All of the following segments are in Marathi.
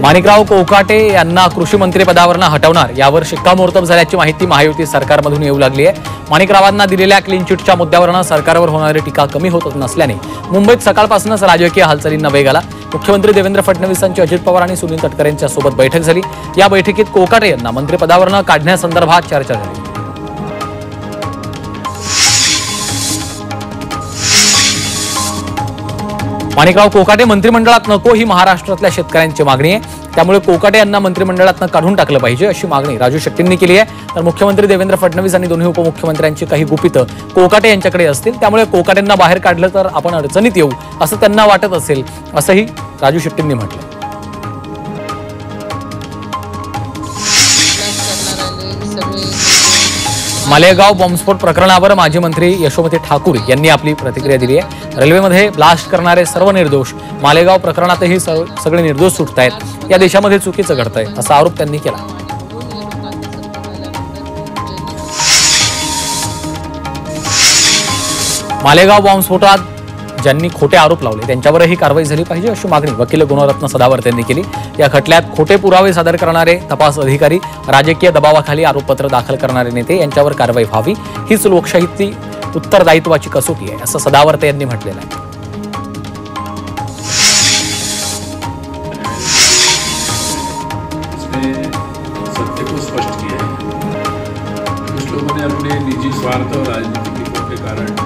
माणिकराव कोकाटे यांना कृषी मंत्री पदावरून हटवणार यावर शिक्कामोर्तब झाल्याची माहिती महायुती सरकारमधून येऊ लागली आहे। माणिकरावांना दिलेल्या क्लीन चिटच्या मुद्द्यावरून सरकारवर होणारी टीका कमी होत नसल्याने मुंबईत सकाळपासूनच राजकीय हालचालींना वेग आला। मुख्यमंत्री देवेंद्र फडणवीसांची अजित पवार आणि सुनील तटकरे यांच्या सोबत बैठक झाली। या बैठकीत कोकाटे यांना मंत्रिपदावरून काढण्यासंदर्भात चर्चा झाली। माणिकराव कोकाटे मंत्रिमंडळात नको ही महाराष्ट्रातल्या शेतकऱ्यांची मागणी आहे। त्यामुळे कोकाटे यांना मंत्रिमंडळातून काढून टाकलं पाहिजे अशी मागणी राजू शेट्टींनी केली आहे। तर मुख्यमंत्री देवेंद्र फडणवीस आणि दोन्ही उपमुख्यमंत्र्यांची काही गुपितं कोकाटे यांच्याकडे असतील, त्यामुळे कोकाटेंना बाहेर काढलं तर आपण अडचणीत येऊ असं त्यांना वाटत असेल, असंही राजू शेट्टींनी म्हटलं। मालेगाव बॉम्बस्फोट प्रकरणावर माजी मंत्री यशोमती ठाकूर यांनी आपली प्रतिक्रिया दिली आहे। रेल्वेमध्ये ब्लास्ट करणारे सर्व निर्दोष, मालेगाव प्रकरणातही सगळे निर्दोष सुटतायत, या देशामध्ये चुकीचं घडतंय असा आरोप त्यांनी केला। मालेगाव बॉम्बस्फोटात ज्यांनी खोटे आरोप लावले त्यांच्यावरही कारवाई झाली पाहिजे अशी मागणी वकील गुणरत्न सदावर्ते यांनी केली। या खटल्यात खोटे पुरावे सादर करणारे तपास अधिकारी, राजकीय दबावाखाली आरोपपत्र दाखल करणारे नेते यांच्यावर कारवाई व्हावी, हीच लोकशाहीची उत्तरदायित्वाची कसोटी आहे असं सदावर्ते यांनी म्हटलेलं आहे। सत्य को स्पष्ट किया है। कुछ लोगों ने अपने निजी स्वार्थ और राजनीतिक हितों के कारण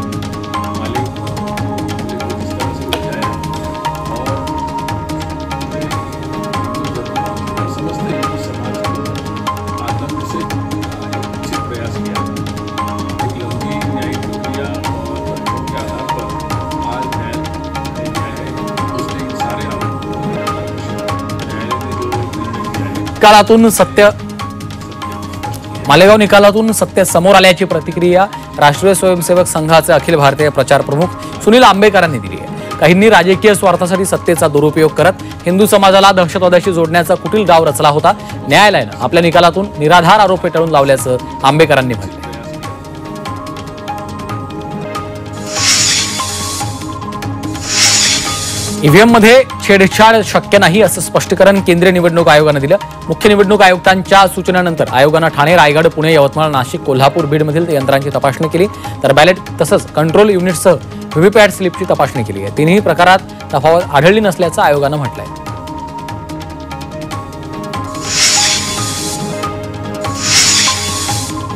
मालेगाव निकालातून सत्य समोर आल्याची प्रतिक्रिया राष्ट्रीय स्वयंसेवक संघाचे अखिल भारतीय प्रचार प्रमुख सुनील आंबेकरांनी दिली आहे। काहींनी राजकीय स्वार्थासाठी सत्तेचा दुरुपयोग करत हिंदू समाजाला दहशतवादाशी जोडण्याचा कुटील डाव रचला होता। न्यायालयानं आपल्या निकालातून निराधार आरोप फेटाळून लावल्याचं आंबेकरांनी म्हटलं। ईव्हीएम मध्ये छेडछाड शक्य नाही असं स्पष्टीकरण केंद्रीय निवडणूक आयोगानं दिलं। मुख्य निवडणूक आयुक्तांच्या सूचनेनंतर आयोगानं ठाणे, रायगड, पुणे, यवतमाळ, नाशिक, कोल्हापूर, बीडमधील यंत्रांची तपासणी केली, तर बॅलेट तसंच कंट्रोल युनिटसह व्हीव्हीपॅट स्लिपची तपासणी केली आहे। तिन्ही प्रकारात तफावत आढळली नसल्याचं आयोगानं म्हटलंय।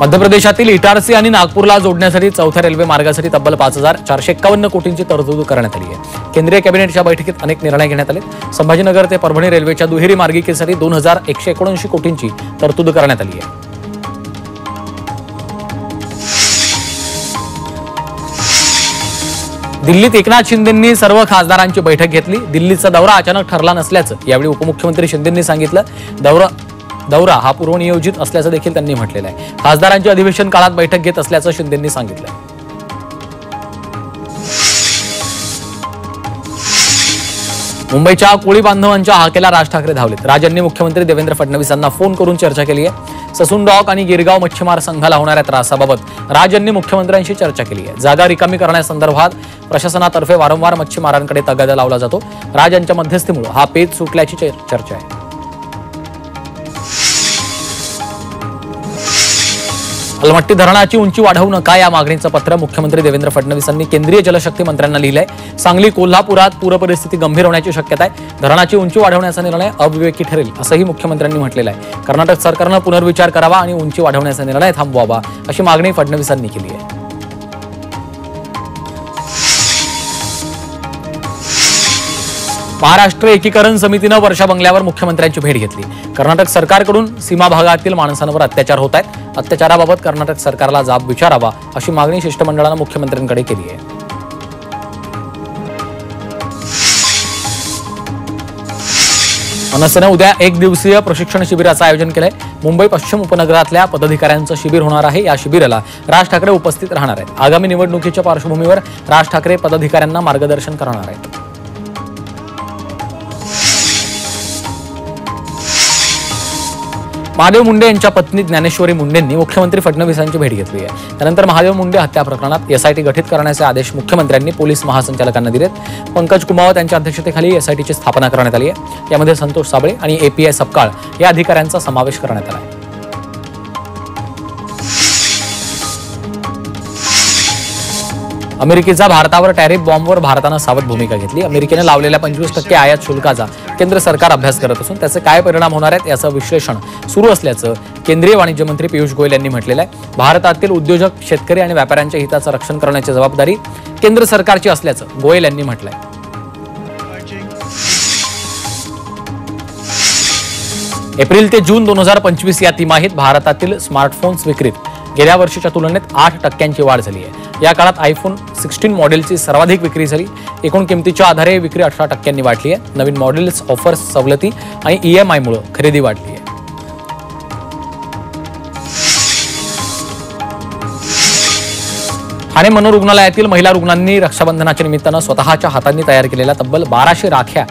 मध्य प्रदेशातील इटारसी आणि नागपूरला जोडण्यासाठी चौथ्या रेल्वे मार्गासाठी तब्बल 5,451 कोटींची तरतूद करण्यात आली आहे। केंद्रीय कॅबिनेटच्या बैठकीत अनेक निर्णय घेण्यात आले। संभाजीनगर ते परभणी रेल्वेच्या दुहेरी मार्गिकेसाठी 2,179 कोटींची तरतूद करण्यात आली आहे। दिल्लीत एकनाथ शिंदेंनी सर्व खासदारांची बैठक घेतली। दिल्लीचा दौरा अचानक ठरला नसल्याचं यावेळी उपमुख्यमंत्री शिंदेंनी सांगितलं। दौरा हा पूर्वनियोजित असल्याचं देखील त्यांनी म्हटलेलं आहे। खासदारांची अधिवेशन काळात बैठक घेत असल्याचं शिंदेंनी सांगितलं। मुंबईच्या कोळी बांधवांच्या हाकेला राज ठाकरे धावलेत। राज यांनी मुख्यमंत्री देवेंद्र फडणवीसांना फोन करून चर्चा केली आहे। ससून डॉक आणि गिरगाव मच्छीमार संघाला होणाऱ्या त्रासाबाबत राज यांनी मुख्यमंत्र्यांशी चर्चा केली आहे। जागा रिकामी करण्यासंदर्भात प्रशासनातर्फे वारंवार मच्छीमारांकडे तगादा लावला जातो। राज यांच्या मध्यस्थीमुळे हा पेच सुटल्याची चर्चा आहे। अलमट्टी धरणाची उंची वाढवू नका या मागणीचं पत्र मुख्यमंत्री देवेंद्र फडणवीसांनी केंद्रीय जलशक्ती मंत्र्यांना लिहिलंय। सांगली, कोल्हापुरात पूरपरिस्थिती गंभीर होण्याची शक्यता आहे। धरणाची उंची वाढवण्याचा निर्णय अविवेकी ठरेल असंही मुख्यमंत्र्यांनी म्हटलेलं आहे। कर्नाटक सरकारनं पुनर्विचार करावा आणि उंची वाढवण्याचा निर्णय थांबवावा अशी मागणी फडणवीसांनी केली आहे। महाराष्ट्र एकीकरण समितीनं वर्षा बंगल्यावर मुख्यमंत्र्यांची भेट घेतली। कर्नाटक सरकारकडून सीमा भागातील माणसांवर अत्याचार होत आहेत। अत्याचाराबाबत कर्नाटक सरकारला जाब विचारावा अशी मागणी शिष्टमंडळानं मुख्यमंत्र्यांकडे केली आहे। मनसेनं उद्या एक दिवसीय प्रशिक्षण शिबिराचं आयोजन केलंय। मुंबई पश्चिम उपनगरातल्या पदाधिकाऱ्यांचं शिबिर होणार आहे। या शिबिराला राज ठाकरे उपस्थित राहणार आहेत। आगामी निवडणुकीच्या पार्श्वभूमीवर राज ठाकरे पदाधिकाऱ्यांना मार्गदर्शन करणार आहेत। महादेव मुंडे यांच्या पत्नी ज्ञानेश्वरी मुंडेंनी मुख्यमंत्री फडणवीसांची भेट घेतली आहे. त्यानंतर महादेव मुंडे हत्या प्रकरणात एसआयटी गठीत करण्याचे आदेश मुख्यमंत्र्यांनी पोलीस महासंचालकांना दिलेत. पंकज कुमावत यांच्या अध्यक्षतेखाली एसआयटीची स्थापना करण्यात आली आहे. यामध्ये संतोष साबळे आणि एपीआय सपकाळ या अधिकाऱ्यांचा समावेश करण्यात आला आहे. अमेरिकेचा भारतावर टॅरिफ बॉम्बवर भारतानं सावध भूमिका घेतली. अमेरिकेने लावलेल्या 25% आयात शुल्काचा केंद्र सरकार अभ्यास करत असून त्याचे काय परिणाम होणार आहेत याचं विश्लेषण सुरू असल्याचं केंद्रीय वाणिज्य मंत्री पियुष गोयल यांनी म्हटलेलं आहे. भारतातील उद्योजक, शेतकरी आणि व्यापाऱ्यांच्या हिताचं रक्षण करण्याची जबाबदारी केंद्र सरकारची असल्याचं गोयल यांनी म्हटलंय. एप्रिल ते जून 2025 या तिमाहीत भारतातील स्मार्टफोन्स विक्रीत गेल्या वर्षीच्या तुलनेत 8% वाढ झाली आहे. या काळात आयफोन 16 मॉडेलची सर्वाधिक विक्री झाली. एकूण किमतीच्या आधारे विक्री 18% वाढली आहे. नवीन मॉडेल्स, ऑफर्स, सवलती आणि EMI-मुळे खरेदी वाढली आहे. ठाणे मनोरुग्णालयातील महिला रुग्णांनी रक्षाबंधनाच्या निमित्तानं स्वतःच्या हातांनी तयार केलेल्या तब्बल 1200 राख्या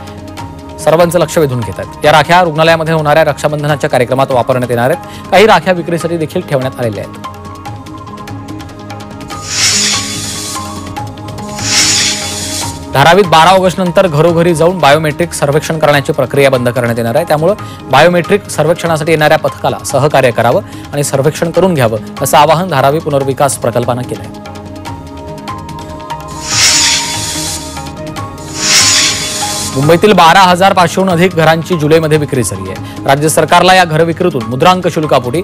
सर्वांचं लक्ष वेधून घेत आहेत. या राख्या रुग्णालयामध्ये होणाऱ्या रक्षाबंधनाच्या कार्यक्रमात वापरण्यात येणार आहेत. काही राख्या विक्रीसाठी देखील ठेवण्यात आलेल्या आहेत. धारावीत 12 ऑगस्ट नंतर घरोघरी जाऊन बायोमेट्रिक सर्वेक्षण करण्याची प्रक्रिया बंद करण्यात येणार आहे. त्यामुळे बायोमेट्रिक सर्वेक्षणासाठी येणाऱ्या पथकाला सहकार्य करावं आणि सर्वेक्षण करून घ्यावं असं आवाहन धारावी पुनर्विकास प्रकल्पानं केलं आहे. मुंबईतील 12,500हून अधिक घरांची जुलैमध्ये विक्री झाली आहे. राज्य सरकारला या घर विक्रीतून मुद्रांक शुल्कापोटी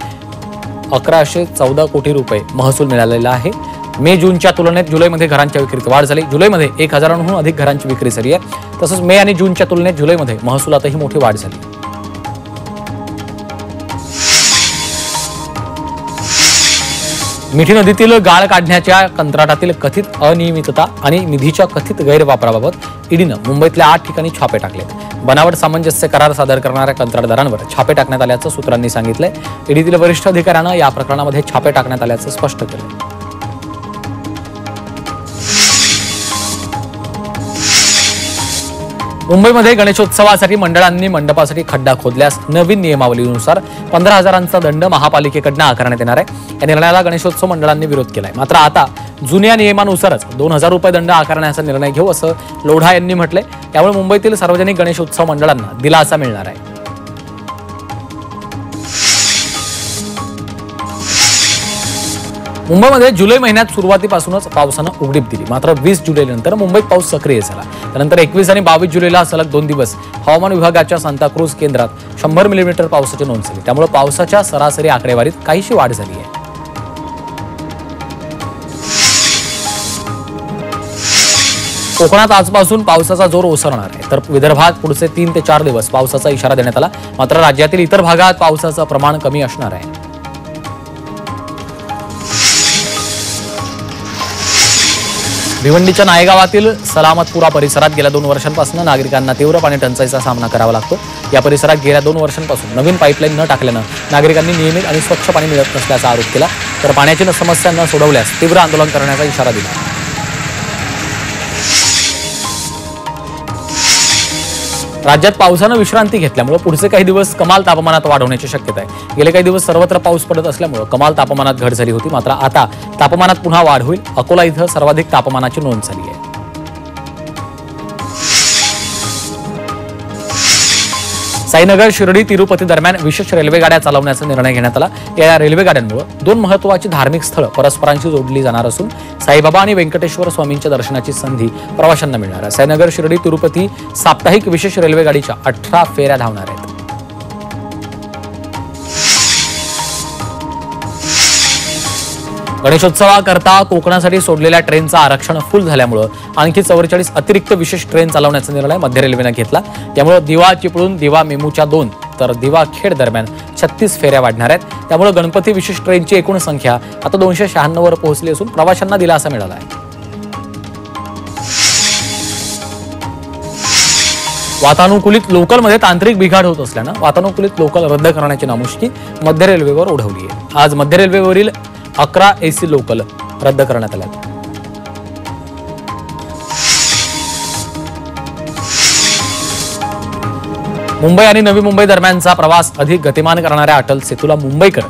1114 कोटी रुपये महसूल मिळालेला आहे. मे जूनच्या तुलनेत जुलैमध्ये घरांच्या विक्रीत वाढ झाली. जुलैमध्ये 1000हून अधिक घरांची विक्री झाली आहे. तसंच मे आणि जूनच्या तुलनेत जुलैमध्ये महसुलातही मोठी वाढ झाली. मिठी नदीतील गाळ काढण्याच्या कंत्राटातील कथित अनियमितता आणि निधीच्या कथित गैरवापराबाबत ईडीनं मुंबईतल्या 8 ठिकाणी छापे टाकलेत. बनावट सामंजस्य करार सादर करणाऱ्या कंत्राटदारांवर छापे टाकण्यात आल्याचं सूत्रांनी सांगितलंय. ईडीतील वरिष्ठ अधिकाऱ्यांनं या प्रकरणामध्ये छापे टाकण्यात आल्याचं स्पष्ट केलं. मुंबईमध्ये गणेशोत्सवासाठी मंडळांनी मंडपासाठी खड्डा खोदल्यास नवीन नियमावलीनुसार 15,000चा दंड महापालिकेकडनं आकारण्यात येणार आहे. या निर्णयाला गणेशोत्सव मंडळांनी विरोध केलाय. मात्र आता जुन्या नियमानुसारच 2,000 रुपये दंड आकारण्याचा निर्णय घेऊ असं लोढा यांनी म्हटलंय. यामुळे मुंबईतील सार्वजनिक गणेशोत्सव मंडळांना दिलासा मिळणार आहे. मुंबईमध्ये जुलै महिन्यात सुरुवातीपासूनच पावसानं उघडीप दिली. मात्र 20 जुलैनंतर मुंबईत पाऊस सक्रिय झाला. त्यानंतर 21 आणि 22 जुलैला सलग 2 दिवस हवामान विभागाच्या सांताक्रूज केंद्रात 100 मिलीमीटर पावसाची नोंद झाली. त्यामुळे पावसाच्या सरासरी आकडेवारीत काहीशी वाढ झाली आहे. कोकणात आजपासून पावसाचा जोर ओसरणार आहे. तर विदर्भात पुढचे 3 ते 4 दिवस पावसाचा इशारा देण्यात आला. मात्र राज्यातील इतर भागात पावसाचं प्रमाण कमी असणार आहे. भिवंडीच्या नायगावातील सलामतपुरा परिसरात गेल्या 2 वर्षांपासून नागरिकांना तीव्र पाणी टंचाईचा सामना करावा लागतो. या परिसरात गेल्या 2 वर्षांपासून नवीन पाईपलाईन न टाकल्यानं नागरिकांनी नियमित आणि स्वच्छ पाणी मिळत नसल्याचा आरोप केला. तर पाण्याची समस्या न सोडवल्यास तीव्र आंदोलन करण्याचा इशारा दिला. राज्यात पावसानं विश्रांती घेतल्यामुळे पुढचे काही दिवस कमाल तापमानात वाढ होण्याची शक्यता आहे. गेले काही दिवस सर्वत्र पाऊस पडत असल्यामुळे कमाल तापमानात घट झाली होती. मात्र आता तापमानात पुन्हा वाढ होईल. अकोला इथं सर्वाधिक तापमानाची नोंद झाली आहे. साईनगर शिर्डी तिरुपती दरम्यान विशेष रेल्वे गाड्या चालवण्याचा निर्णय घेण्यात आला. या रेल्वे गाड्यांमुळे 2 महत्त्वाची धार्मिक स्थळं परस्परांशी जोडली जाणार असून साईबाबा आणि व्यंकटेश्वर स्वामींच्या दर्शनाची संधी प्रवाशांना मिळणार आहे. साईनगर शिर्डी तिरुपती साप्ताहिक विशेष रेल्वे गाडीच्या 18 फेऱ्या धावणार आहेत. गणेशोत्सवाकरता कोकणासाठी सोडलेल्या ट्रेनचं आरक्षण फुल झाल्यामुळे आणखी 44 अतिरिक्त विशेष ट्रेन चालवण्याचा निर्णय मध्य रेल्वेनं घेतला. त्यामुळे दिवा चिपळूण दिवा मेमूच्या 2 तर दिवा खेड दरम्यान 36 फेऱ्या वाढणार आहेत. त्यामुळे गणपती विशेष ट्रेनची एकूण संख्या आता 296 वर पोहोचली असून प्रवाशांना दिलासा मिळाला आहे. वातानुकूलित लोकलमध्ये तांत्रिक बिघाड होत असल्यानं वातानुकूलित लोकल रद्द करण्याची नामुष्की मध्य रेल्वेवर ओढवली आहे. आज मध्य रेल्वेवरील 11 AC लोकल रद्द करण्यात आल्या. मुंबई आणि नवी मुंबई दरम्यानचा प्रवास अधिक गतिमान करणाऱ्या अटल सेतूला मुंबईकर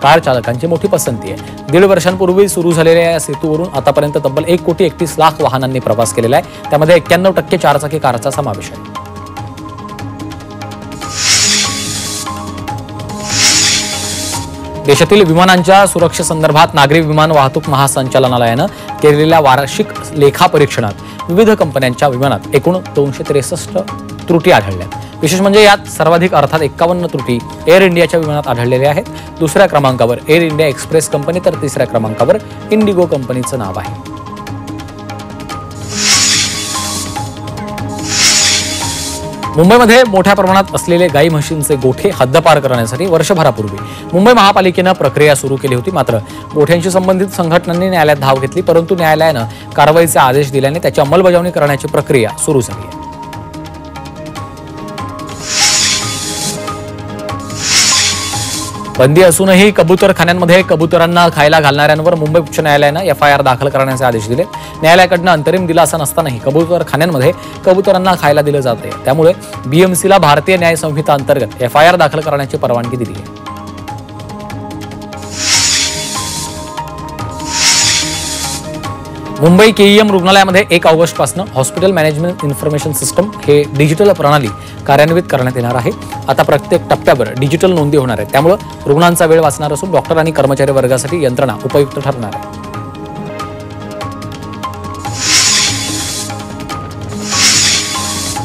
कार चालकांची मोठी पसंती आहे. 1.5 वर्षांपूर्वी सुरू झालेल्या या सेतूवरून आतापर्यंत तब्बल 1,31,00,000 वाहनांनी प्रवास केलेला आहे. त्यामध्ये 91% चारचाकी कारचा समावेश आहे. देशातील विमानांच्या सुरक्षेसंदर्भात नागरी विमान वाहतूक महासंचालनालयानं केलेल्या वार्षिक लेखापरीक्षणात विविध कंपन्यांच्या विमानात एकूण 263 त्रुटी आढळल्या. विशेष म्हणजे यात सर्वाधिक अर्थात 51 त्रुटी एअर इंडियाच्या विमानात आढळलेल्या आहेत. दुसऱ्या क्रमांकावर एअर इंडिया एक्सप्रेस कंपनी तर तिसऱ्या क्रमांकावर इंडिगो कंपनीचं नाव आहे. मुंबईमध्ये मोठ्या प्रमाणात असलेले गाई म्हशींचे गोठे हद्दपार करण्यासाठी वर्षभरापूर्वी मुंबई महापालिकेनं प्रक्रिया सुरू केली होती. मात्र गोठ्यांशी संबंधित संघटनांनी न्यायालयात धाव घेतली, परंतु न्यायालयानं कारवाईचे आदेश दिल्याने त्याची अंमलबजावणी करण्याची प्रक्रिया सुरू झाली आहे. बंदी असूनही कबुतरखान्यांमध्ये कबुतरांना खायला घालणाऱ्यांवर मुंबई उच्च न्यायालयानं एफआयआर दाखल करण्याचे आदेश दिले. न्यायालयाकडनं अंतरिम दिलासा नसतानाही कबुतरखान्यांमध्ये कबुतरांना खायला दिलं जाते. त्यामुळे बीएमसीला भारतीय न्याय संहिता अंतर्गत एफआयआर दाखल करण्याची परवानगी दिली आहे. मुंबई केईएम रुग्णालयामध्ये 1 ऑगस्टपासून हॉस्पिटल मॅनेजमेंट इन्फॉर्मेशन सिस्टम हे डिजिटल प्रणाली कार्यान्वित करण्यात येणार आहे. आता प्रत्येक टप्प्यावर डिजिटल नोंदी होणार आहे. त्यामुळे रुग्णांचा वेळ वाचणार असून डॉक्टर आणि कर्मचारी वर्गासाठी यंत्रणा उपयुक्त ठरणार आहे.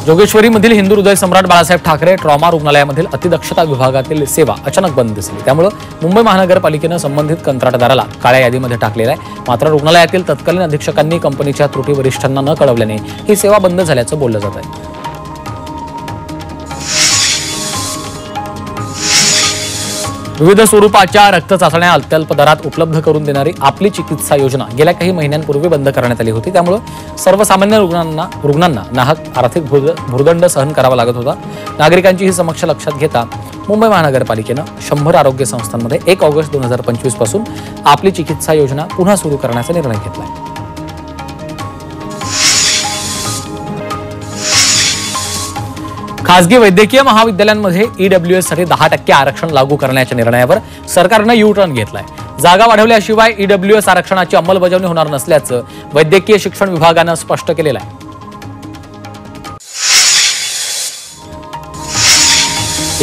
जोगेश्वरीमधील हिंदू हृदय सम्राट बाळासाहेब ठाकरे ट्रॉमा रुग्णालयामधील अतिदक्षता विभागातील सेवा अचानक बंद दिसली. त्यामुळे मुंबई महानगरपालिकेनं संबंधित कंत्राटदाराला काळ्या यादीमध्ये टाकलेला आहे. मात्र रुग्णालयातील तत्कालीन अधीक्षकांनी कंपनीच्या त्रुटी वरिष्ठांना न कळवल्याने ही सेवा बंद झाल्याचं बोललं जात आहे. विविध स्वरूपाच्या रक्त चाचण्या अत्यल्प दरात उपलब्ध करून देणारी आपली चिकित्सा योजना गेल्या काही महिन्यांपूर्वी बंद करण्यात आली होती. त्यामुळे सर्वसामान्य रुग्णांना नाहक आर्थिक भुर्दंड सहन करावा लागत होता. नागरिकांची ही समस्या लक्षात घेता मुंबई महानगरपालिकेनं 100 आरोग्य संस्थांमध्ये 1 ऑगस्ट 2025 पासून आपली चिकित्सा योजना पुन्हा सुरू करण्याचा निर्णय घेतला आहे. खासगी वैद्यकीय महाविद्यालयांमध्ये ईडब्ल्यूएस साठी 10% आरक्षण लागू करण्याच्या निर्णयावर सरकारनं यू टर्न घेतलाय. जागा वाढवल्याशिवाय ईडब्ल्यूएस आरक्षणाची अंमलबजावणी होणार नसल्याचं वैद्यकीय शिक्षण विभागानं स्पष्ट केलेलं आहे.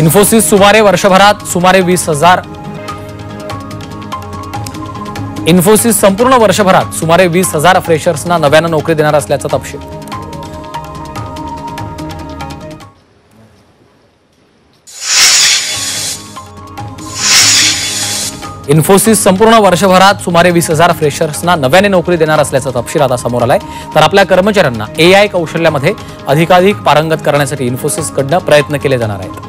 इन्फोसिस सुमारे संपूर्ण वर्षभरात सुमारे 20,000 फ्रेशर्सना नव्यानं नोकरी देणार असल्याचा तपशील. इन्फोसिस संपूर्ण वर्षभरात सुमारे 20,000 फ्रेशर्सना नव्याने नोकरी देणार असल्याचा तपशील आता समोर आलाय. तर आपल्या कर्मचाऱ्यांना एआय कौशल्यामध्ये अधिकाधिक पारंगत करण्यासाठी इन्फोसिसकडनं प्रयत्न केले जाणार आहेत.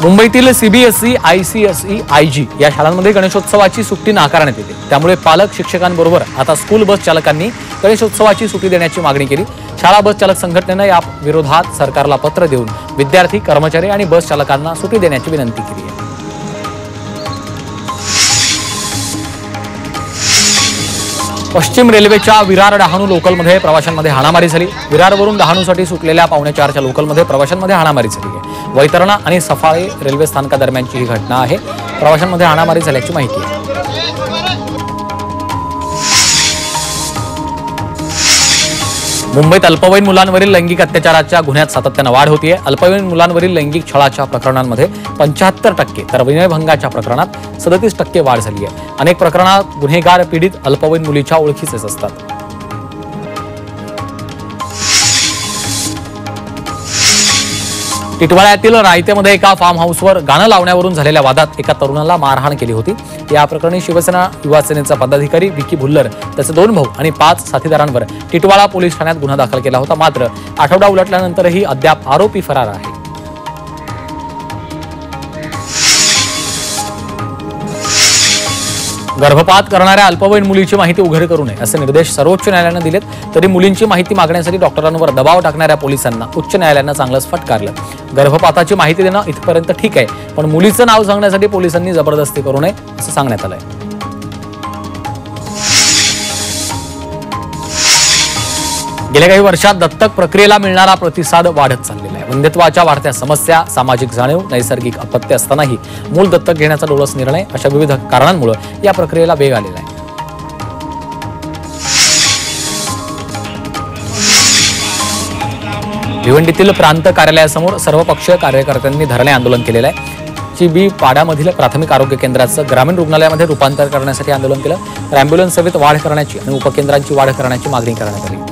मुंबईतील सीबीएसई, आयसीएसई, आयजी या शाळांमध्ये गणेशोत्सवाची सुट्टी नाकारण्यात येते. त्यामुळे पालक शिक्षकांबरोबर आता स्कूल बस चालकांनी गणेशोत्सवाची सुट्टी देण्याची मागणी केली. शाळा बस चालक संघटनेनं या विरोधात सरकारला पत्र देऊन विद्यार्थी, कर्मचारी आणि बस चालकांना सुट्टी देण्याची विनंती केली आहे. पश्चिम रेल्वेच्या विरार डहाणू लोकलमध्ये प्रवाशांमध्ये हाणामारी झाली. विरारवरून डहाणूसाठी सुटलेल्या 4:45च्या लोकलमध्ये प्रवाशांमध्ये हाणामारी झाली आहे. वैतरणा आणि सफाळे रेल्वे स्थानकादरम्यानची ही घटना आहे. प्रवाशांमध्ये हाणामारी झाल्याची माहिती आहे. मुंबईत अल्पवयीन मुलांवरील लैंगिक अत्याचाराच्या गुन्ह्यात सातत्यानं वाढ होतीये. अल्पवयीन मुलांवरील लैंगिक छळाच्या प्रकरणांमध्ये 75% तर विनयभंगाच्या प्रकरणात 37% वाढ झाली आहे. अनेक प्रकरणात गुन्हेगार पीडित अल्पवयीन मुलीच्या ओळखीचेच असतात. टिटवाळ्यातील रायतेमध्ये एका फार्म हाऊसवर गाणं लावण्यावरून झालेल्या वादात एका तरुणाला मारहाण केली होती. या प्रकरणी शिवसेना युवा सेनेचा पदाधिकारी विकी भुल्लर, त्याचे 2 भाऊ आणि 5 साथीदारांवर टिटवाळा पोलीस ठाण्यात गुन्हा दाखल केला होता. मात्र आठवडा उलटल्यानंतरही अद्याप आरोपी फरार आहे. गर्भपात करणाऱ्या अल्पवयीन मुलीची माहिती उघड करू नये असे निर्देश सर्वोच्च न्यायालयानं दिलेत. तरी मुलींची माहिती मागण्यासाठी डॉक्टरांवर दबाव टाकणाऱ्या पोलिसांना उच्च न्यायालयानं चांगलंच फटकारलं. गर्भपाताची माहिती देणं इथपर्यंत ठीक आहे, पण मुलीचं नाव सांगण्यासाठी पोलिसांनी जबरदस्ती करू नये असं सांगण्यात आलंय. गेल्या काही वर्षात दत्तक प्रक्रियेला मिळणारा प्रतिसाद वाढत चाललेला आहे. वंध्यत्वाच्या वाढत्या समस्या, सामाजिक जाणीव, नैसर्गिक अपत्य असतानाही मूल दत्तक घेण्याचा डोळस निर्णय अशा विविध कारणांमुळे या प्रक्रियेला वेग आलेला आहे. भिवंडीतील प्रांत कार्यालयासमोर सर्वपक्षीय कार्यकर्त्यांनी धरणे आंदोलन केलेलं आहे. चिबी पाड्यामधील प्राथमिक आरोग्य केंद्राचं ग्रामीण रुग्णालयामध्ये रूपांतर करण्यासाठी आंदोलन केलं. तर अँब्युलन्स सेवेत वाढ करण्याची आणि उपकेंद्रांची वाढ करण्याची मागणी करण्यात आली.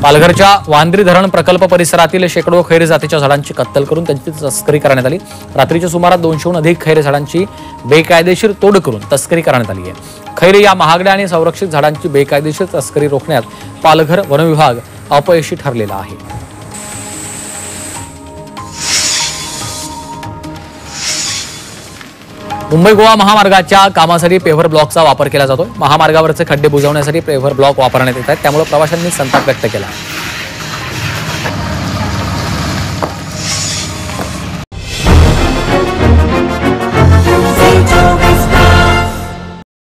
पालघरच्या वांद्री धरण प्रकल्प परिसरातील शेकडो खैर जातीच्या झाडांची कत्तल करून त्यांची तस्करी करण्यात आली. रात्रीच्या सुमारास 200हून अधिक खैर झाडांची बेकायदेशीर तोड करून तस्करी करण्यात आली आहे. खैर या महागड्या आणि संरक्षित झाडांची बेकायदेशीर तस्करी रोखण्यात पालघर वन विभाग अपयशी ठरलेला आहे. मुंबई गोवा महामार्गाच्या कामासाठी पेव्हर ब्लॉकचा वापर केला जातो. महामार्गावरचे खड्डे बुजवण्यासाठी पेव्हर ब्लॉक वापरण्यात येत आहेत. त्यामुळे प्रवाशांनी संताप व्यक्त केला.